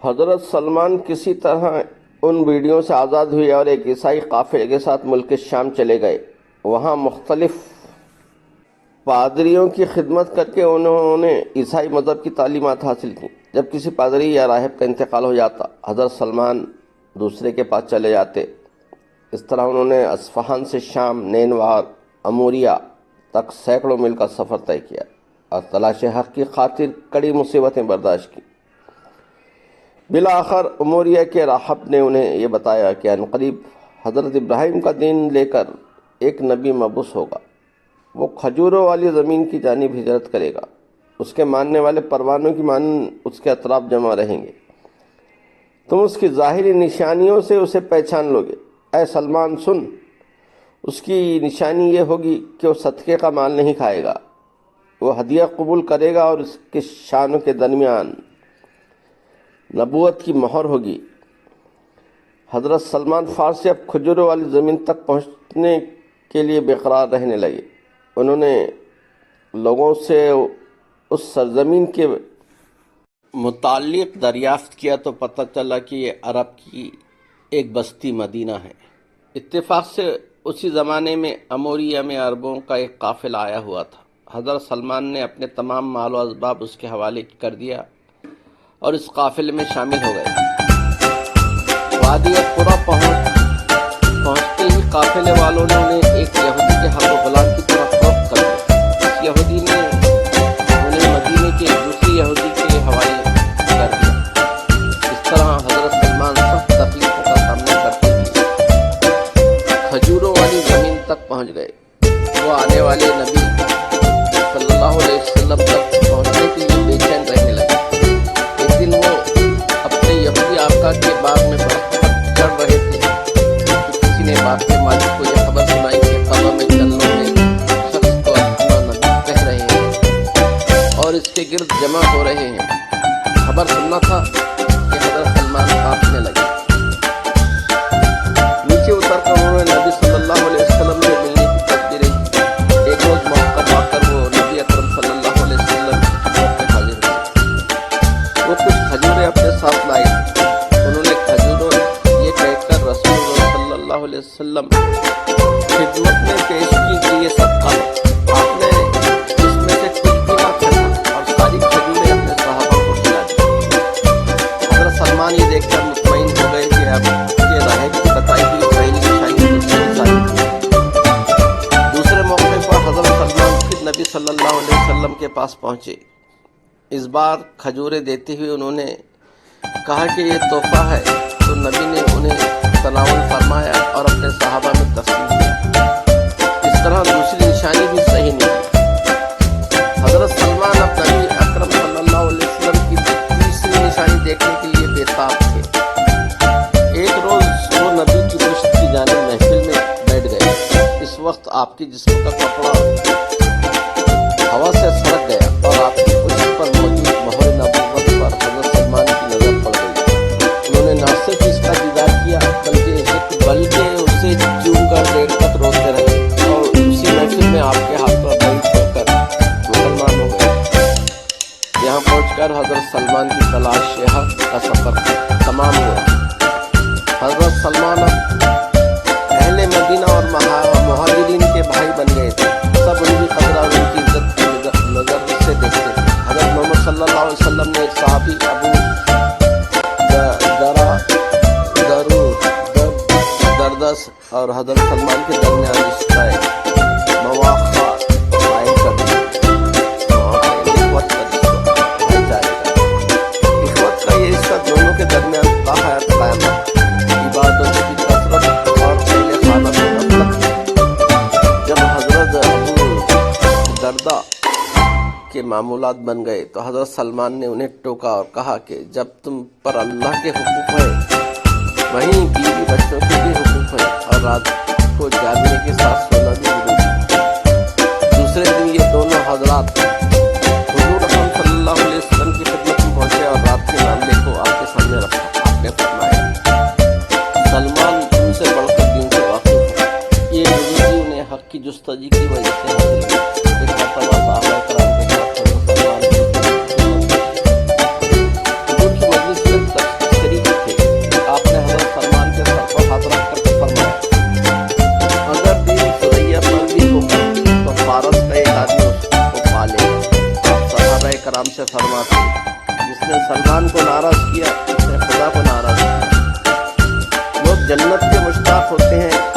حضرت سلمان کسی طرح ان بیڑیوں سے آزاد ہوئے اور ایک عیسائی قافلے کے ساتھ ملک شام چلے گئے۔ وہاں مختلف پادریوں کی خدمت کر کے انہوں نے عیسائی مذہب کی تعلیمات حاصل کی۔ جب کسی پادری یا راہب کا انتقال ہو جاتا، حضرت سلمان دوسرے کے پاس چلے جاتے۔ اس طرح انہوں نے اصفہان سے شام، نینوا، اموریہ تک سینکڑوں میل کا سفر طے کیا اور تلاش حق کی خاطر کڑی مصیبتیں برداشت کی۔ بالآخر اموریہ کے راہب نے انہیں یہ بتایا کہ عنقریب حضرت ابراہیم کا دین لے کر ایک نبی مبعوث ہوگا۔ وہ کھجوروں والی زمین کی جانب ہجرت کرے گا۔ اس کے ماننے والے پروانوں کی مانند اس کے اطراف جمع رہیں گے۔ تم اس کی ظاہری نشانیوں سے اسے پہچان لو گے۔ اے سلمان سن، اس کی نشانی یہ ہوگی کہ وہ صدقے کا مال نہیں کھائے گا، وہ ہدیہ قبول کرے گا اور اس کے شانوں کے درمیان نبوت کی مہر ہوگی۔ حضرت سلمان فارسی اب کھجوروں والی زمین تک پہنچنے کے لیے بےقرار رہنے لگے۔ انہوں نے لوگوں سے اس سرزمین کے متعلق دریافت کیا تو پتہ چلا کہ یہ عرب کی ایک بستی مدینہ ہے۔ اتفاق سے اسی زمانے میں اموریہ میں عربوں کا ایک قافلہ آیا ہوا تھا۔ حضرت سلمان نے اپنے تمام مال و اسباب اس کے حوالے کر دیا اور اس قافلے میں شامل ہو گئے۔ وادی قرا پہنچتے ہی قافلے والوں نے انہیں ایک یہودی کے ہاتھوں غلام کی طرح فروخت کر دیا۔ اس یہودی نے انہیں مدینے کے ایک دوسرے یہودی کے حوالے کر دیا۔ اس طرح حضرت سلمان سخت تکلیفوں کا سامنا کرتے ہوئے کھجوروں والی زمین تک پہنچ گئے۔ وہ آنے والے نبی صلی اللہ علیہ وسلم تک پہنچنے کے لیے بے چین رہنے لگے۔ ایک دن وہ اپنے یہودی آقا کے باغ میں چڑھ رہے تھے کہ کسی نے باغ کے مالک کو یہ خبر سنائی کہ قبر میں چلنے والے شخص کو اپنا نبی کہہ رہے ہیں اور اس کے گرد جمع ہو رہے ہیں۔ خبر سننا تھا کہ حضرت سلمان کانپنے لگے۔ نیچے اتر کر انہوں نے نبی صلی اللہ علیہ وسلم سے ملنے کی تدبیریں کی۔ ایک روز موقع پا کر وہ نبی اکرم صلی اللہ علیہ وسلم کی خدمت میں حاضر ہوئے۔ وہ کچھ کھجوریں اپنے ساتھ لائے۔ انہوں نے کھجوروں یہ کہہ کر رسول اللہ صلی اللہ علیہ وسلم خدمت میں پیش کی کہ یہ صدقہ ہے۔ آپ نے اس میں سے کچھ بھی نہ کھایا اور ساری کھجوریں اپنے صحابہ کو کھلا دی۔ حضرت سلمان یہ دیکھ کر مطمئن ہو گئے کہ اب یہ راہب کی بتائی ہوئی پہلی نشانی دوسرے موقع پر حضرت سلمان پھر نبی صلی اللہ علیہ وسلم کے پاس پہنچے۔ اس بار کھجوریں دیتے ہوئے انہوں نے کہا کہ یہ تحفہ ہے، تو نبی نے انہیں تناول فرمایا اور اپنے صحابہ میں تقسیم کیا۔ اس طرح دوسری نشانی بھی صحیح نہیں۔ حضرت سلمان اب نبی اکرم صلی اللہ علیہ وسلم کی تیسری نشانی دیکھنے کے لیے بےتاب تھے۔ ایک روز وہ نبی کی پشت کی جانب محفل میں بیٹھ گئے۔ اس وقت آپ کے جسم کا کپڑا ہوا سے سڑک گیا اور آپ کی پشت پر موجود مہر نبوت پر حضرت سلمان کی نظر پڑ گئی۔ انہوں نے نہ صرف اس کا دیدار کیا بلکہ اسے چوم کر دیر تک روتے رہے اور اسی محفل میں آپ کے ہاتھ پر بیعت چھوڑ کر مسلمان ہو گئے۔ یہاں پہنچ کر حضرت سلمان کی تلاش حق کا سفر تمام ہوا۔ حضرت سلمان اہل مدینہ اور مہاجرین کے بھائی بن گئے تھے۔ سب ان کی قدر اور ان کی عزت کی نظر سے دیکھتے تھے۔ حضرت محمد صلی اللہ علیہ وسلم نے ایک صحابی ابو دردس اور حضرت سلمان کے درمیان رشتہ مواقع قائم کر دیا۔ اخوت کا یہ رشتہ دونوں کے درمیان باحیات قائم ہے۔ عبادت کی کثرت اور اہل خانہ سے نفرت۔ جب حضرت ابو دردہ کے معمولات بن گئے تو حضرت سلمان نے انہیں ٹوکا اور کہا کہ جب تم پر اللہ کے حقوق ہیں وہیں بیوی بچوں کے بھی حقوق ہیں اور رات کو جاگنے کے ساتھ سونا بھی ضروری۔ دوسرے دن یہ دونوں حضرات حضور اکرم صلی اللہ علیہ وسلم کی خدمت میں پہنچے اور رات کے معاملے کو آپ کے سامنے رکھا۔ آپ نے فرمایا سلمان تم سے بڑھ کر دین سے واقف ہے۔ یہ بزرگی انہیں حق کی جستجی کی وجہ سے حاصل ہوئی۔ ایک مرتبہ صحابہ کرام کے ساتھ حضرت سلمان حضور کی مجلس میں جس نے سلمان کو ناراض کیا اس نے خدا کو ناراض کیا۔ لوگ جنت کے مشتاق ہوتے ہیں